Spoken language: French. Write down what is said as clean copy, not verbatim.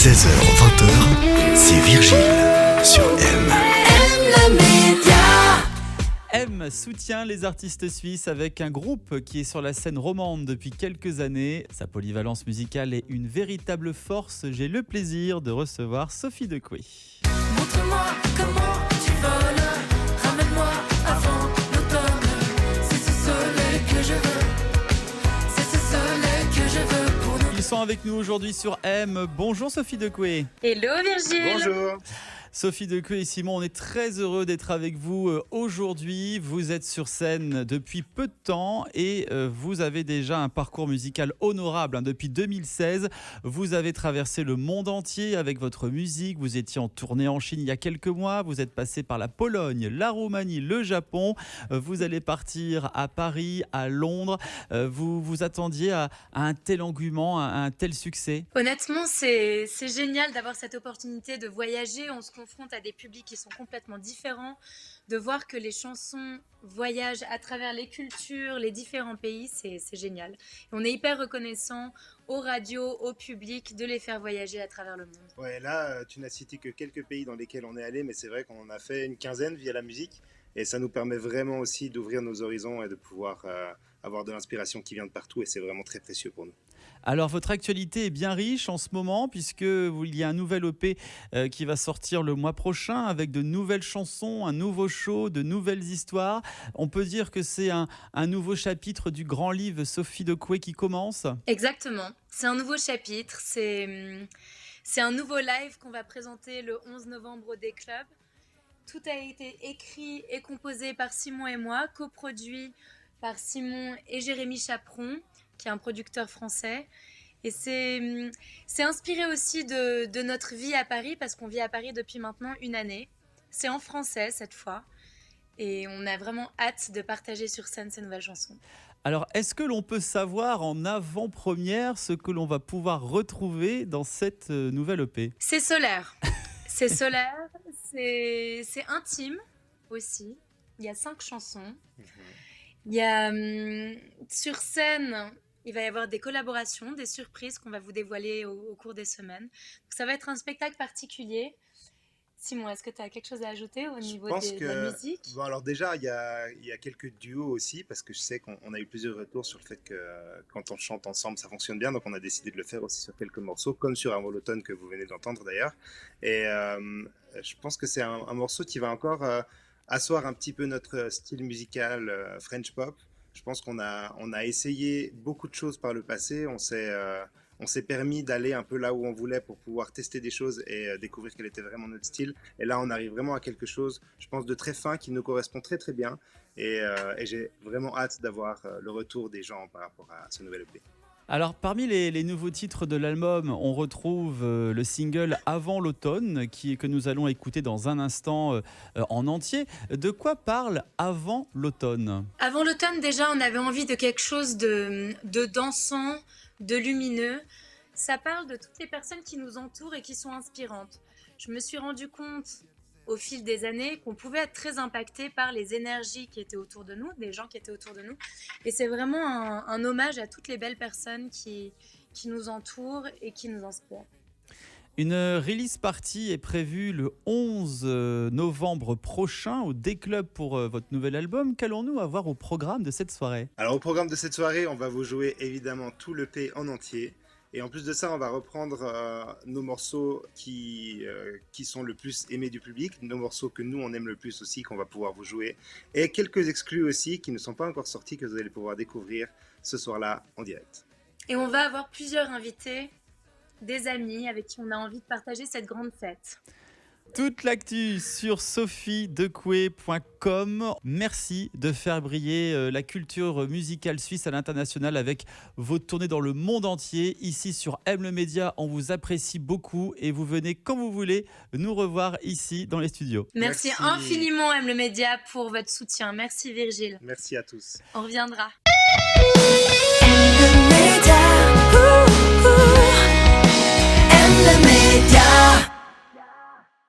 16h-20h, c'est Virgile sur M. M soutient les artistes suisses avec un groupe qui est sur la scène romande depuis quelques années. Sa polyvalence musicale est une véritable force. J'ai le plaisir de recevoir Sophie Decoué. Montre-moi comment tu voles, ramène-moi avant l'automne. C'est ce soleil que je veux, c'est ce soleil que je veux pour nous. Ils sont avec nous aujourd'hui sur M. Bonjour Sophie Decoué. Hello Virgile. Bonjour. Sophie Decoué et Simon, on est très heureux d'être avec vous aujourd'hui. Vous êtes sur scène depuis peu de temps et vous avez déjà un parcours musical honorable. Depuis 2016, vous avez traversé le monde entier avec votre musique. Vous étiez en tournée en Chine il y a quelques mois. Vous êtes passé par la Pologne, la Roumanie, le Japon. Vous allez partir à Paris, à Londres. Vous vous attendiez à un tel engouement, à un tel succès? Honnêtement, c'est génial d'avoir cette opportunité de voyager. On se confronte à des publics qui sont complètement différents, de voir que les chansons voyagent à travers les cultures, les différents pays, c'est génial. Et on est hyper reconnaissant aux radios, au public, de les faire voyager à travers le monde. Ouais, là, tu n'as cité que quelques pays dans lesquels on est allé, mais c'est vrai qu'on en a fait une quinzaine via la musique. Et ça nous permet vraiment aussi d'ouvrir nos horizons et de pouvoir avoir de l'inspiration qui vient de partout. Et c'est vraiment très précieux pour nous. Alors, votre actualité est bien riche en ce moment puisqu'il y a un nouvel EP qui va sortir le mois prochain avec de nouvelles chansons, un nouveau show, de nouvelles histoires. On peut dire que c'est un nouveau chapitre du grand livre Sophie Decoué qui commence. Exactement, c'est un nouveau chapitre, c'est un nouveau live qu'on va présenter le 11 novembre au D-Club. Tout a été écrit et composé par Simon et moi, coproduit par Simon et Jérémy Chaperon, qui est un producteur français. Et c'est inspiré aussi de notre vie à Paris, parce qu'on vit à Paris depuis maintenant une année. C'est en français cette fois. Et on a vraiment hâte de partager sur scène ces nouvelles chansons. Alors, est-ce que l'on peut savoir en avant-première ce que l'on va pouvoir retrouver dans cette nouvelle EP? C'est solaire. C'est solaire, c'est intime aussi. Il y a 5 chansons. Il y a sur scène, il va y avoir des collaborations, des surprises qu'on va vous dévoiler au cours des semaines. Donc, ça va être un spectacle particulier. Simon, est-ce que tu as quelque chose à ajouter au niveau de la musique? Bon, alors déjà, il y a quelques duos aussi, parce que je sais qu'on a eu plusieurs retours sur le fait que quand on chante ensemble, ça fonctionne bien. Donc on a décidé de le faire aussi sur quelques morceaux, comme sur Avant l'automne que vous venez d'entendre d'ailleurs. Et je pense que c'est un morceau qui va encore asseoir un petit peu notre style musical French pop. Je pense qu'on a essayé beaucoup de choses par le passé. On s'est permis d'aller un peu là où on voulait pour pouvoir tester des choses et découvrir quel était vraiment notre style. Et là, on arrive vraiment à quelque chose, je pense, de très fin qui nous correspond très très bien. Et j'ai vraiment hâte d'avoir le retour des gens par rapport à ce nouvel EP. Alors, parmi les nouveaux titres de l'album, on retrouve le single Avant l'automne, que nous allons écouter dans un instant en entier. De quoi parle Avant l'automne? Avant l'automne, déjà, on avait envie de quelque chose de dansant, de lumineux. Ça parle de toutes les personnes qui nous entourent et qui sont inspirantes. Je me suis rendu compte au fil des années qu'on pouvait être très impacté par les énergies qui étaient autour de nous, des gens qui étaient autour de nous. Et c'est vraiment un hommage à toutes les belles personnes qui nous entourent et qui nous inspirent. Une release party est prévue le 11 novembre prochain au D-Club pour votre nouvel album. Qu'allons-nous avoir au programme de cette soirée? Alors au programme de cette soirée, on va vous jouer évidemment tout l'EP en entier. Et en plus de ça, on va reprendre nos morceaux qui sont le plus aimés du public, nos morceaux que nous on aime le plus aussi, qu'on va pouvoir vous jouer. Et quelques exclus aussi qui ne sont pas encore sortis, que vous allez pouvoir découvrir ce soir-là en direct. Et on va avoir plusieurs invités, des amis avec qui on a envie de partager cette grande fête. Toute l'actu sur sophiedecoué.com. Merci de faire briller la culture musicale suisse à l'international avec vos tournées dans le monde entier. Ici sur M le Média, on vous apprécie beaucoup et vous venez quand vous voulez nous revoir ici dans les studios. Merci infiniment M le Média pour votre soutien. Merci Virgile. Merci à tous. On reviendra. M le Média.